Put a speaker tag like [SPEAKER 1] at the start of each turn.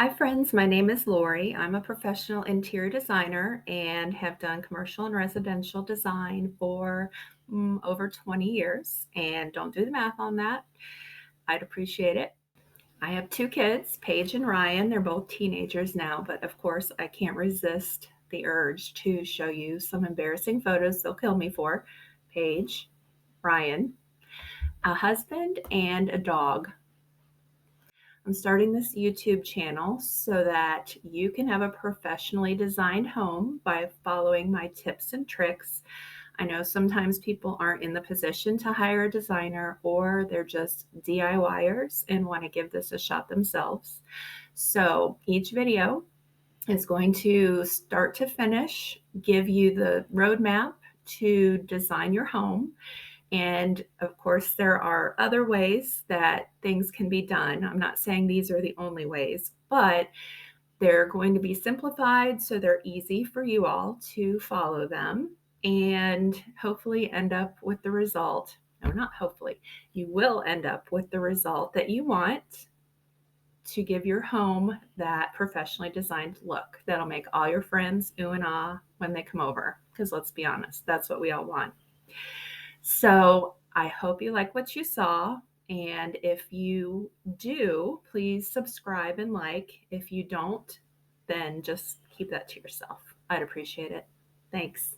[SPEAKER 1] Hi, friends. My name is Lori. I'm a professional interior designer and have done commercial and residential design for over 20 years. And don't do the math on that. I'd appreciate it. I have two kids, Paige and Ryan. They're both teenagers now, but of course, I can't resist the urge to show you some embarrassing photos they'll kill me for. Paige, Ryan, a husband, and a dog. I'm starting this YouTube channel so that you can have a professionally designed home by following my tips and tricks. I know sometimes people aren't in the position to hire a designer or they're just DIYers and want to give this a shot themselves. So each video is going to start to finish give you the roadmap to design your home. And of course, there are other ways that things can be done. I'm not saying these are the only ways, but they're going to be simplified so they're easy for you all to follow them and hopefully end up with the result. No, not hopefully. You will end up with the result that you want to give your home that professionally designed look that'll make all your friends ooh and ah when they come over. Because let's be honest, that's what we all want. So I hope you like what you saw. And if you do, please subscribe and like. If you don't, then just keep that to yourself. I'd appreciate it. Thanks.